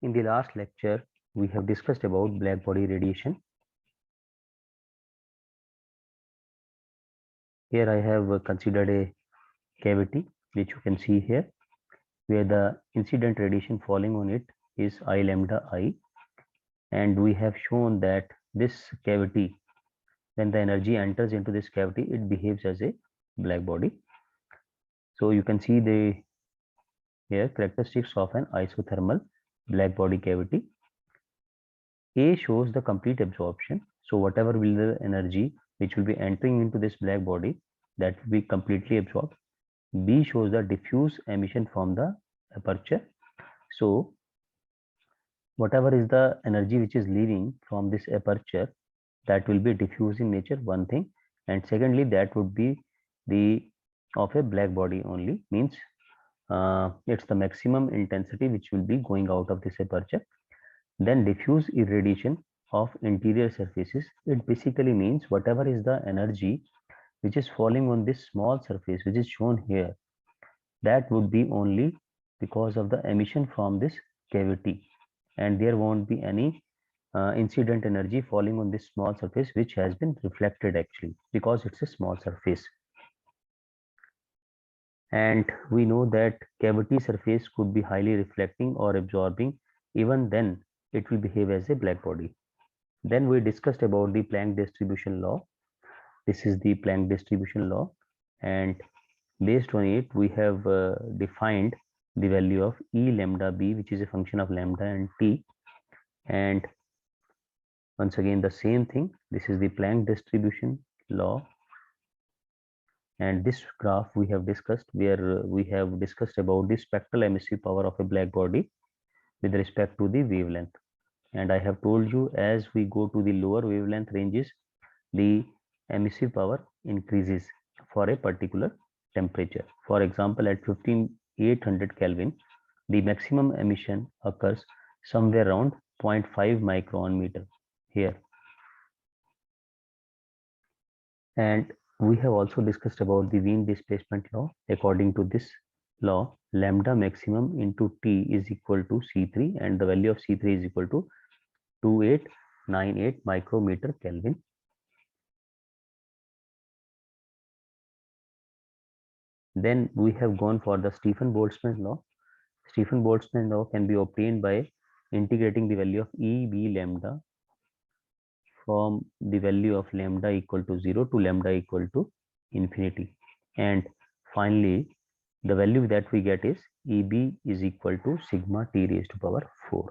In the last lecture, we have discussed about black body radiation. Here I have considered a cavity, which you can see here, where the incident radiation falling on it is I lambda I, and we have shown that this cavity, when the energy enters into this cavity, it behaves as a black body. So you can see the here characteristics of an isothermal black body cavity. A shows the complete absorption. So whatever will the energy which will be entering into this black body, that will be completely absorbed. B shows the diffuse emission from the aperture. So whatever is the energy which is leaving from this aperture, that will be diffuse in nature, one thing. And secondly, that would be the of a black body only, means it's the maximum intensity which will be going out of this aperture. Then diffuse irradiation of interior surfaces. It basically means whatever is the energy which is falling on this small surface which is shown here, that would be only because of the emission from this cavity, and there won't be any incident energy falling on this small surface which has been reflected actually, because it's a small surface. And we know that cavity surface could be highly reflecting or absorbing, even then it will behave as a black body. Then we discussed about the Planck distribution law. This is the Planck distribution law, and based on it we have defined the value of E lambda B, which is a function of lambda and T. And once again the same thing, this is the Planck distribution law, and this graph we have discussed, where we have discussed about the spectral emissive power of a black body with respect to the wavelength. And I have told you, as we go to the lower wavelength ranges, the emissive power increases for a particular temperature. For example, at 15800 Kelvin, the maximum emission occurs somewhere around 0.5 micron meter here. And we have also discussed about the Wien displacement law. According to this law, lambda maximum into T is equal to C3, and the value of C3 is equal to 2898 micrometer Kelvin. Then we have gone for the Stephen-Boltzmann law. Stephen-Boltzmann law can be obtained by integrating the value of E B lambda from the value of lambda equal to 0 to lambda equal to infinity. And finally, the value that we get is EB is equal to sigma T raised to power 4.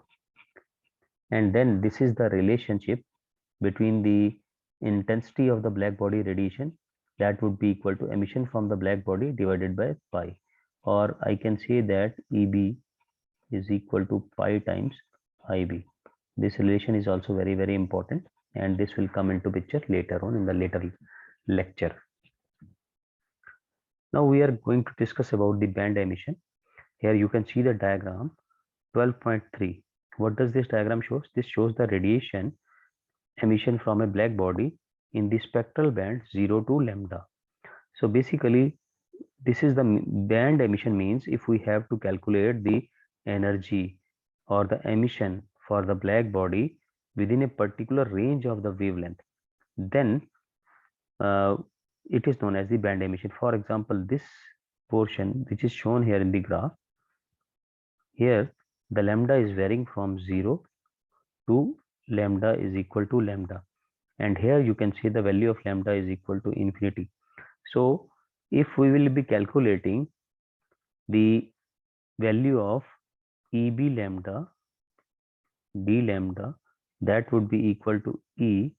And then this is the relationship between the intensity of the black body radiation, that would be equal to emission from the black body divided by pi, or I can say that EB is equal to pi times IB. This relation is also very important, and this will come into picture later on in the later lecture. Now we are going to discuss about the band emission. Here you can see the diagram 12.3. What does this diagram show? This shows the radiation emission from a black body in the spectral band 0 to lambda. So basically, this is the band emission, means if we have to calculate the energy or the emission for the black body within a particular range of the wavelength, then it is known as the band emission. For example, this portion which is shown here in the graph, here the lambda is varying from 0 to lambda is equal to lambda, and here you can see the value of lambda is equal to infinity. So if we will be calculating the value of EB lambda D lambda, that would be equal to E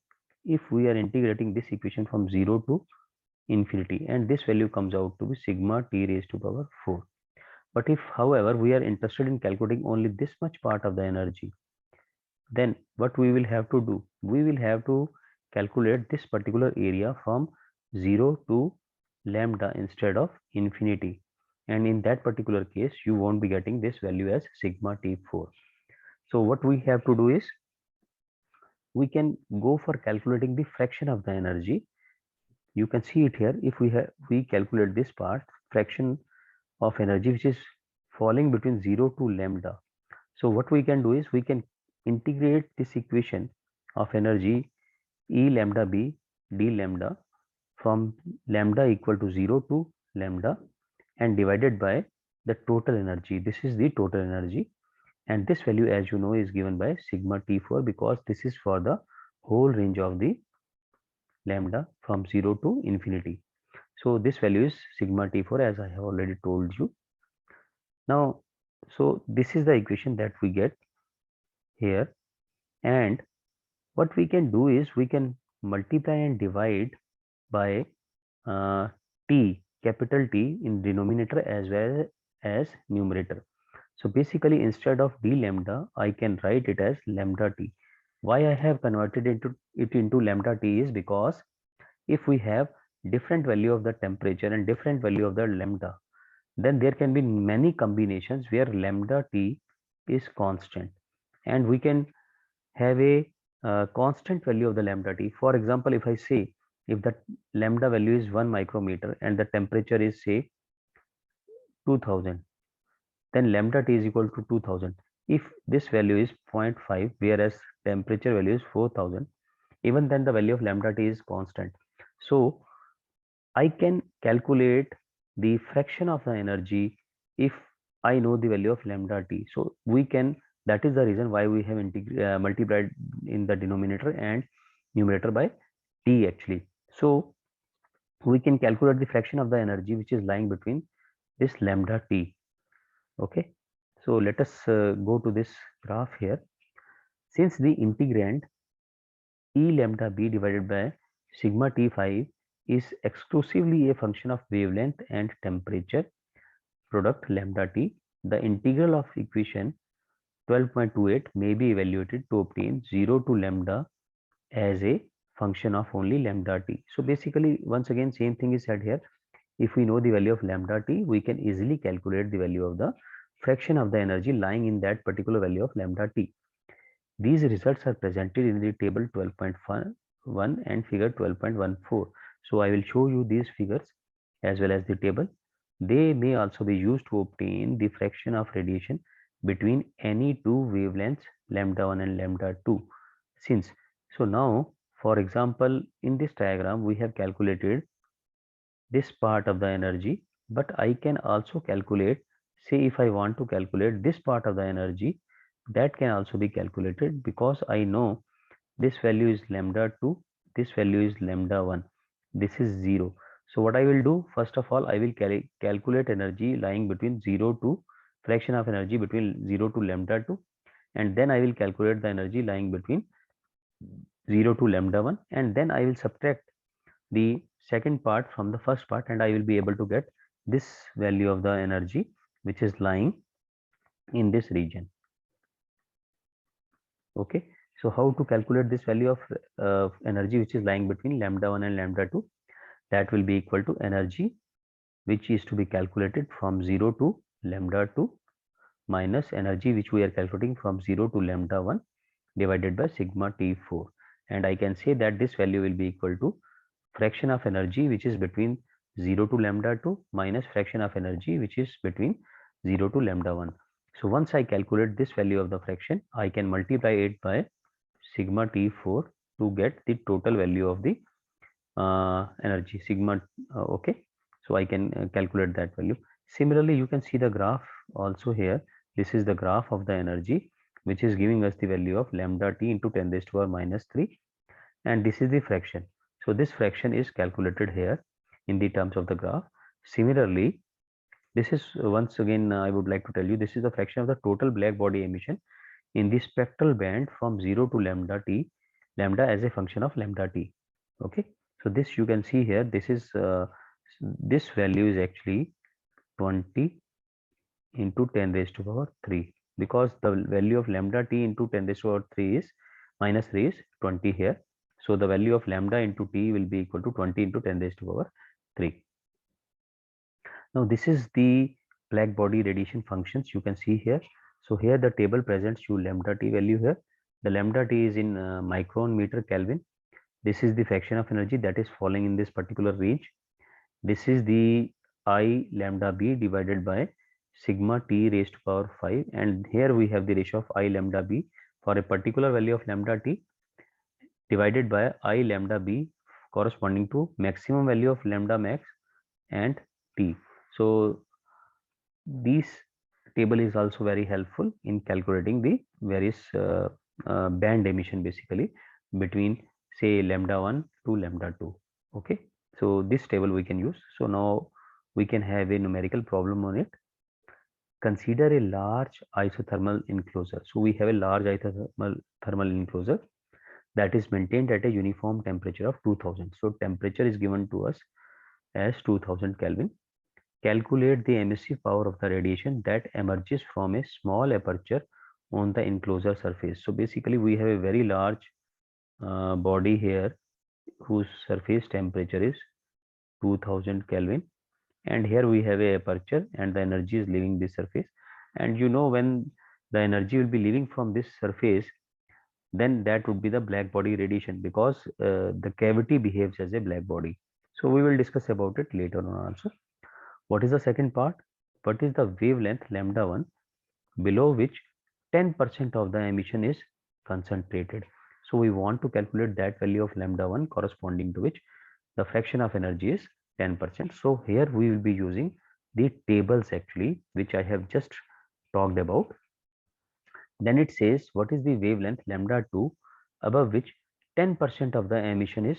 if we are integrating this equation from 0 to infinity, and this value comes out to be sigma T raised to power 4. But if, however, we are interested in calculating only this much part of the energy, then what we will have to do, we will have to calculate this particular area from 0 to lambda instead of infinity, and in that particular case you won't be getting this value as sigma T4. So what we have to do is, we can go for calculating the fraction of the energy. You can see it here. If we calculate this part, fraction of energy which is falling between 0 to lambda, So what we can do is we can integrate this equation of energy E lambda B d lambda from lambda equal to 0 to lambda and divided by the total energy. This is the total energy, and this value, as you know, is given by sigma T4 because this is for the whole range of the lambda from 0 to infinity. So this value is sigma T4, as I have already told you. Now, so this is the equation that we get here, and what we can do is we can multiply and divide by T, capital T in denominator as well as numerator. So basically, instead of d lambda, I can write it as lambda T. Why I have converted it into lambda T is because if we have different value of the temperature and different value of the lambda, then there can be many combinations where lambda T is constant, and we can have a constant value of the lambda T. For example, if I say if the lambda value is 1 micrometer and the temperature is say 2000, then lambda T is equal to 2000. If this value is 0.5 whereas temperature value is 4000, even then the value of lambda T is constant. So I can calculate the fraction of the energy if I know the value of lambda T. So we can, that is the reason why we have multiplied in the denominator and numerator by T actually. So we can calculate the fraction of the energy which is lying between this lambda T. Okay, so let us go to this graph here. Since the integrand E lambda B divided by sigma T5 is exclusively a function of wavelength and temperature product lambda T, the integral of equation 12.28 may be evaluated to obtain 0 to lambda as a function of only lambda T. So basically, once again, same thing is said here. If we know the value of lambda T, we can easily calculate the value of the fraction of the energy lying in that particular value of lambda T. These results are presented in the table 12.1 and figure 12.14. So I will show you these figures as well as the table. They may also be used to obtain the fraction of radiation between any two wavelengths lambda 1 and lambda 2. Since, so now, for example, in this diagram, we have calculated this part of the energy, but I can also calculate, say if I want to calculate this part of the energy, that can also be calculated because I know this value is lambda 2, this value is lambda 1, this is 0. So what I will do, first of all, I will calculate energy lying between 0 to fraction of energy between 0 to lambda 2, and then I will calculate the energy lying between 0 to lambda 1, and then I will subtract the second part from the first part, and I will be able to get this value of the energy which is lying in this region. Okay, so how to calculate this value of energy which is lying between lambda 1 and lambda 2? That will be equal to energy which is to be calculated from 0 to lambda 2 minus energy which we are calculating from 0 to lambda 1 divided by sigma T4, and I can say that this value will be equal to fraction of energy which is between 0 to lambda 2 minus fraction of energy which is between 0 to lambda 1. So once I calculate this value of the fraction, I can multiply it by sigma T4 to get the total value of the energy sigma. Okay, so I can calculate that value. Similarly, you can see the graph also here. This is the graph of the energy which is giving us the value of lambda T into 10 raised to power minus 3, and this is the fraction. So this fraction is calculated here in the terms of the graph. Similarly, this is once again I would like to tell you, this is the fraction of the total black body emission in the spectral band from 0 to lambda T, lambda as a function of lambda T. Okay, so this you can see here, this is this value is actually 20 into 10 raised to power 3, because the value of lambda T into 10 raised to power 3 is minus 3 is 20 here. So the value of lambda into T will be equal to 20 into 10 raised to power 3. Now this is the black body radiation functions you can see here. So here the table presents you lambda T value here. The lambda T is in micron meter Kelvin. This is the fraction of energy that is falling in this particular range. This is the I lambda B divided by sigma t raised to power 5, and here we have the ratio of I lambda b for a particular value of lambda t divided by I lambda b corresponding to maximum value of lambda max and t. So this table is also very helpful in calculating the various band emission basically between say lambda 1 to lambda 2. Okay, so this table we can use. So now we can have a numerical problem on it. Consider a large isothermal enclosure. So we have a large isothermal thermal enclosure that is maintained at a uniform temperature of 2000. So temperature is given to us as 2000 Kelvin. Calculate the emissive power of the radiation that emerges from a small aperture on the enclosure surface. So basically we have a very large body here whose surface temperature is 2000 Kelvin, and here we have a aperture and the energy is leaving this surface. And you know, when the energy will be leaving from this surface, then that would be the black body radiation, because the cavity behaves as a black body. So we will discuss about it later on also. What is the second part? What is the wavelength lambda 1 below which 10% of the emission is concentrated? So we want to calculate that value of lambda 1 corresponding to which the fraction of energy is 10%. So here we will be using the tables actually, which I have just talked about. Then it says what is the wavelength lambda 2 above which 10% of the emission is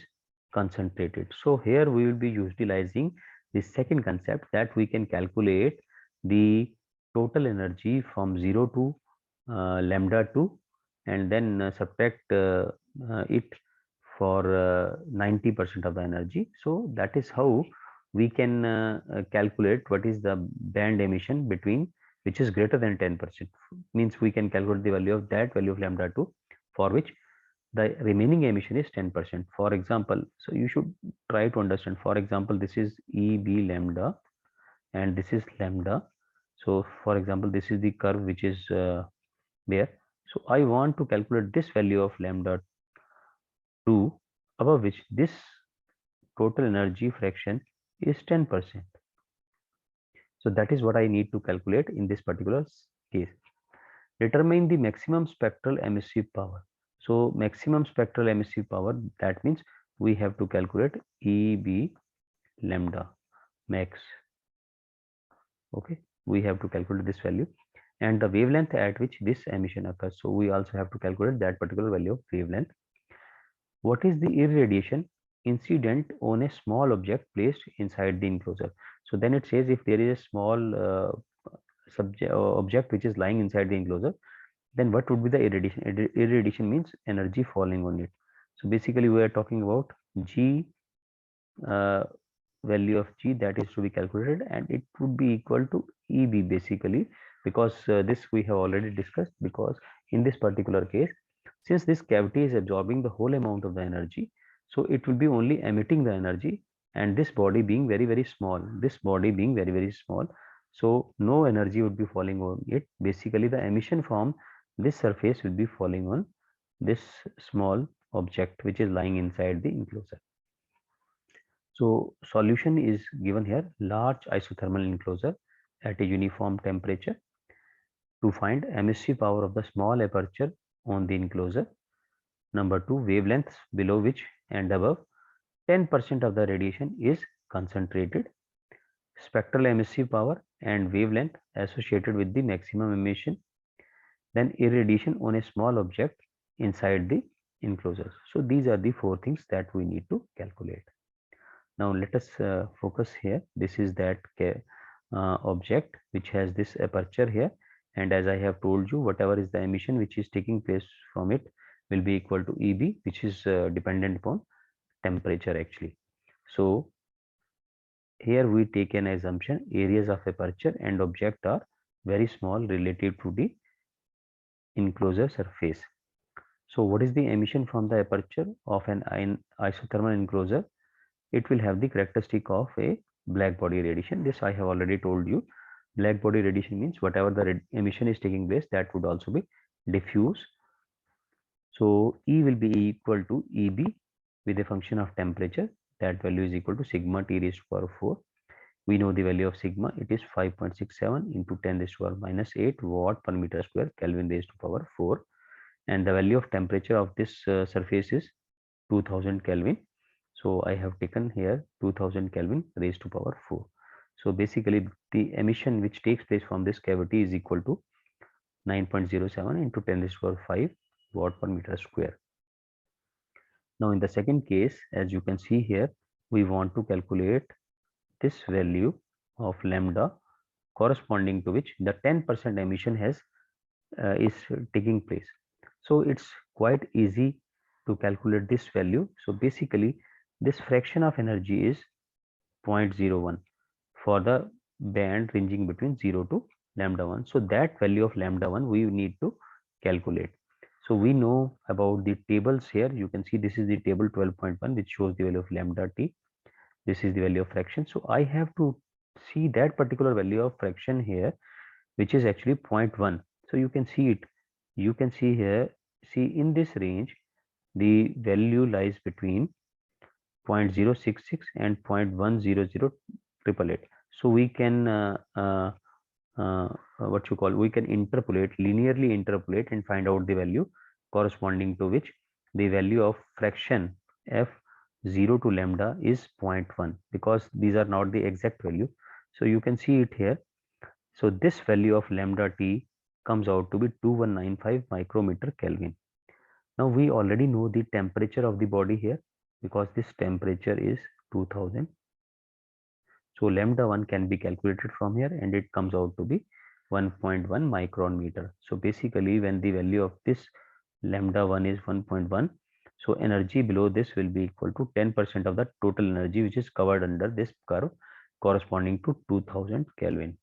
concentrated. So here we will be utilizing the second concept, that we can calculate the total energy from 0 to lambda 2 and then subtract it for 90% of the energy. So that is how we can calculate what is the band emission between which is greater than 10%. Means we can calculate the value of that value of lambda 2 for which the remaining emission is 10%. For example, so you should try to understand, for example, this is EB lambda and this is lambda. So for example, this is the curve which is there. So I want to calculate this value of lambda 2 above which this total energy fraction is 10%. So that is what I need to calculate in this particular case. Determine the maximum spectral emissive power. So maximum spectral emissive power, that means we have to calculate EB lambda max. Okay, we have to calculate this value and the wavelength at which this emission occurs. So we also have to calculate that particular value of wavelength. What is the irradiation incident on a small object placed inside the enclosure? So then it says if there is a small object which is lying inside the enclosure, then what would be the irradiation? Irradiation means energy falling on it. So basically we are talking about G, value of G that is to be calculated, and it would be equal to EB basically, because this we have already discussed, because in this particular case, since this cavity is absorbing the whole amount of the energy, so it will be only emitting the energy, and this body being very small, so no energy would be falling on it. Basically the emission from this surface will be falling on this small object which is lying inside the enclosure. So solution is given here, large isothermal enclosure at a uniform temperature. To find emissive power of the small aperture on the enclosure. Number 2, wavelengths below which and above 10% of the radiation is concentrated. Spectral emissive power and wavelength associated with the maximum emission. Then irradiation on a small object inside the enclosure. So these are the 4 things that we need to calculate. Now let us focus here. This is that object which has this aperture here, and as I have told you, whatever is the emission which is taking place from it will be equal to EB, which is dependent upon temperature actually. So here we take an assumption, areas of aperture and object are very small relative to the enclosure surface. So what is the emission from the aperture of an isothermal enclosure? It will have the characteristic of a black body radiation. This I have already told you. Black body radiation means whatever the emission is taking place, that would also be diffuse. So E will be equal to EB with a function of temperature. That value is equal to sigma T raised to power 4. We know the value of sigma. It is 5.67 into 10 raised to power minus 8 watt per meter square Kelvin raised to power 4. And the value of temperature of this surface is 2000 Kelvin. So I have taken here 2000 Kelvin raised to power 4. So basically the emission which takes place from this cavity is equal to 9.07 into 10 raised to power 5 watt per meter square. Now in the second case, as you can see here, we want to calculate this value of lambda corresponding to which the 10% emission is taking place. So it's quite easy to calculate this value. So basically this fraction of energy is 0.01 for the band ranging between 0 to lambda 1. So that value of lambda 1 we need to calculate. So we know about the tables here. You can see this is the table 12.1 which shows the value of lambda t. This is the value of fraction. So I have to see that particular value of fraction here, which is actually 0.1. So you can see it. You can see here, see in this range, the value lies between 0.066 and 0.10088. So we can we can interpolate, linearly interpolate and find out the value corresponding to which the value of fraction f0 to lambda is 0.1, because these are not the exact value. So you can see it here. So this value of lambda t comes out to be 2195 micrometer Kelvin. Now we already know the temperature of the body here, because this temperature is 2000. So lambda 1 can be calculated from here and it comes out to be 1.1 micron meter. So basically when the value of this lambda 1 is 1.1, so energy below this will be equal to 10% of the total energy which is covered under this curve, corresponding to 2000 Kelvin.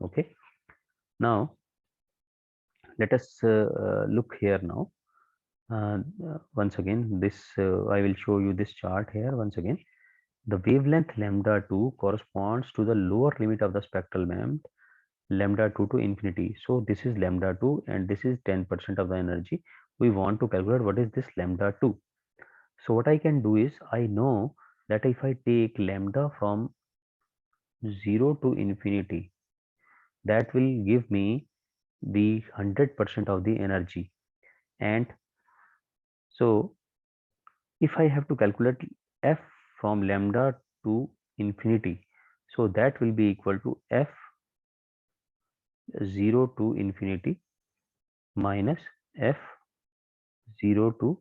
Okay. Now let us look here now. Once again, this I will show you this chart here once again. The wavelength lambda 2 corresponds to the lower limit of the spectral band, lambda 2 to infinity. So this is lambda 2 and this is 10% of the energy. We want to calculate what is this lambda 2. So what I can do is, I know that if I take lambda from 0 to infinity, that will give me the 100% of the energy. And so if I have to calculate f from lambda to infinity, so that will be equal to f 0 to infinity minus f 0 to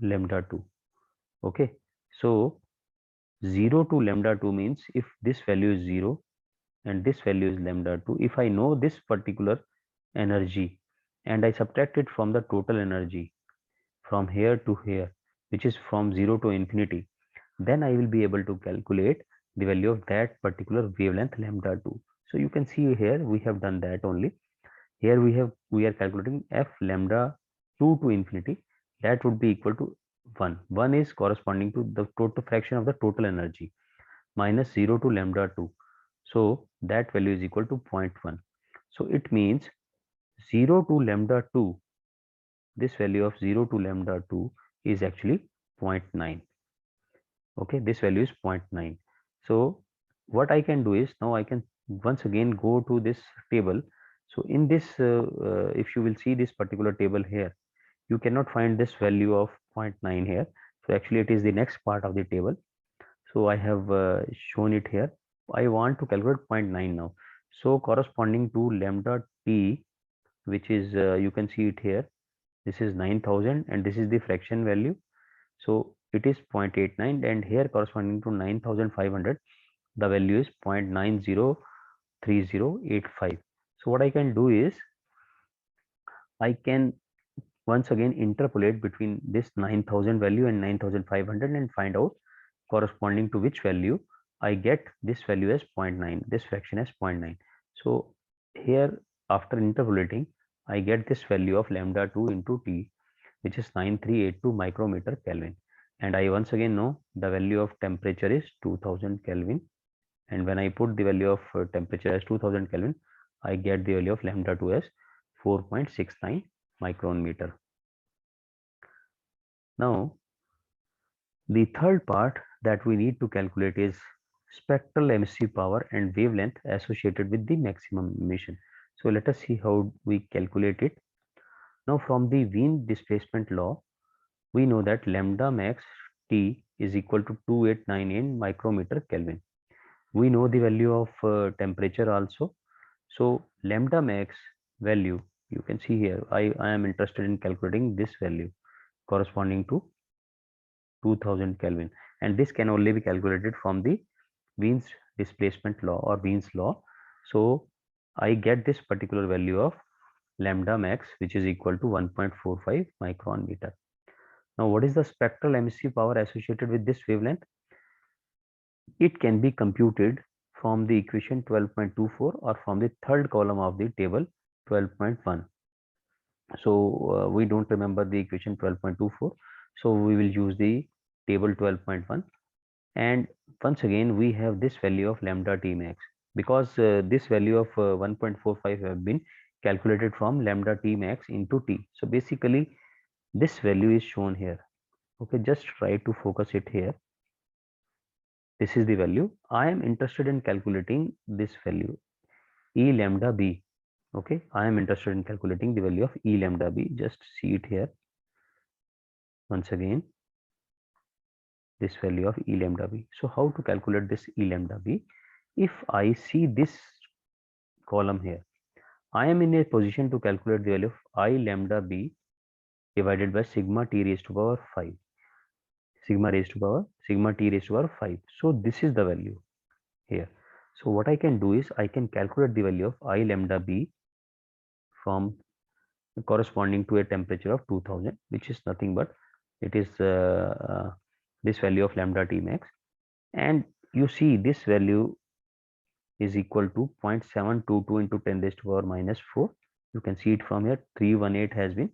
lambda 2. Okay, so 0 to lambda 2 means if this value is 0 and this value is lambda 2, if I know this particular energy and I subtract it from the total energy from here to here, which is from 0 to infinity, then I will be able to calculate the value of that particular wavelength lambda 2. So you can see here we have done that only. Here we are calculating f lambda 2 to infinity, that would be equal to 1. 1 is corresponding to the total fraction of the total energy, minus 0 to lambda 2. So that value is equal to 0.1. So it means 0 to lambda 2, this value of 0 to lambda 2 is actually 0.9. Okay, this value is 0.9. So what I can do is, now I can once again go to this table. So in this if you will see this particular table here, you cannot find this value of 0.9 here. So actually it is the next part of the table. So I have shown it here. I want to calculate 0.9 now. So corresponding to lambda t, which is you can see it here, this is 9000 and this is the fraction value. So it is 0.89, and here corresponding to 9500, the value is 0.903085. So what I can do is, I can once again interpolate between this 9000 value and 9500 and find out corresponding to which value I get this value as 0.9, this fraction as 0.9. So here after interpolating, I get this value of lambda 2 into t, which is 9382 micrometer Kelvin. And I once again know the value of temperature is 2000 Kelvin. And when I put the value of temperature as 2000 Kelvin, I get the value of lambda 2 as 4.69 micron meter. Now, the third part, that we need to calculate is spectral emissive power and wavelength associated with the maximum emission. So let us see how we calculate it. Now from the Wien displacement law, we know that lambda max T is equal to 2898 micrometer Kelvin. We know the value of temperature also. So lambda max value, you can see here, I am interested in calculating this value corresponding to 2000 Kelvin, and this can only be calculated from the Wien's displacement law or Wien's law. So I get this particular value of lambda max, which is equal to 1.45 micron meter. Now what is the spectral emissive power associated with this wavelength? It can be computed from the equation 12.24 or from the third column of the table 12.1. So we don't remember the equation 12.24, so we will use the table 12.1, and once again we have this value of lambda T max, because this value of 1.45 have been calculated from lambda T max into T. So basically this value is shown here. Okay, just try to focus it here. This is the value. I am interested in calculating this value, E lambda B. Okay, I am interested in calculating the value of E lambda B. Just see it here. Once again, this value of E lambda B. So how to calculate this E lambda B? If I see this column here, I am in a position to calculate the value of I lambda B divided by sigma T raised to power 5. Sigma T raised to power 5. So this is the value here. So what I can do is I can calculate the value of I lambda B from corresponding to a temperature of 2000, which is nothing but it is this value of lambda T max, and you see this value is equal to 0.722 into 10 raised to power minus 4. You can see it from here. 318 has been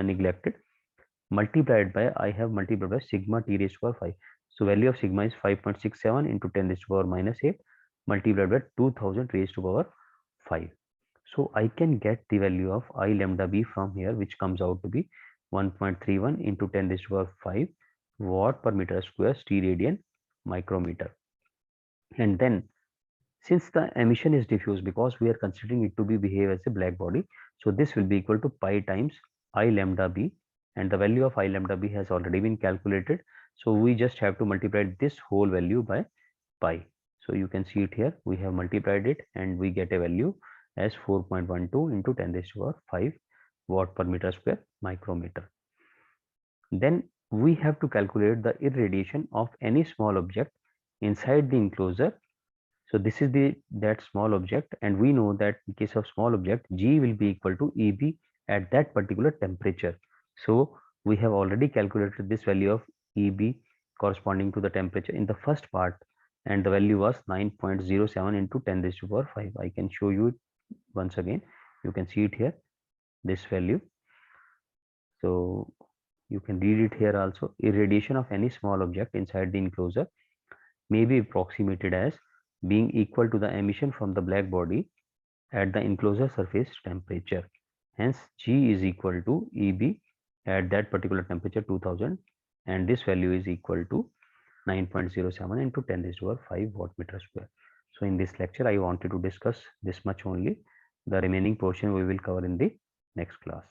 neglected, multiplied by, I have multiplied by sigma T raised to power 5. So value of sigma is 5.67 into 10 raised to power minus 8 multiplied by 2000 raised to power 5. So I can get the value of I lambda B from here, which comes out to be 1.31 into 10 raised to power 5 watt per meter square steradian micrometer. And then since the emission is diffuse, because we are considering it to be behave as a black body, so this will be equal to pi times I lambda B, and the value of I lambda B has already been calculated. So we just have to multiply this whole value by pi. So you can see it here, we have multiplied it and we get a value as 4.12 into 10 raised to power 5 watt per meter square micrometer. Then we have to calculate the irradiation of any small object inside the enclosure. So this is that small object, and we know that in case of small object, G will be equal to EB at that particular temperature. So we have already calculated this value of EB corresponding to the temperature in the first part, and the value was 9.07 into 10 raised to power 5. I can show you it once again. You can see it here, this value. So you can read it here also. Irradiation of any small object inside the enclosure may be approximated as being equal to the emission from the black body at the enclosure surface temperature. Hence G is equal to EB at that particular temperature 2000, and this value is equal to 9.07 into 10 raised to power 5 watt meter square. So in this lecture I wanted to discuss this much only. The remaining portion we will cover in the next class.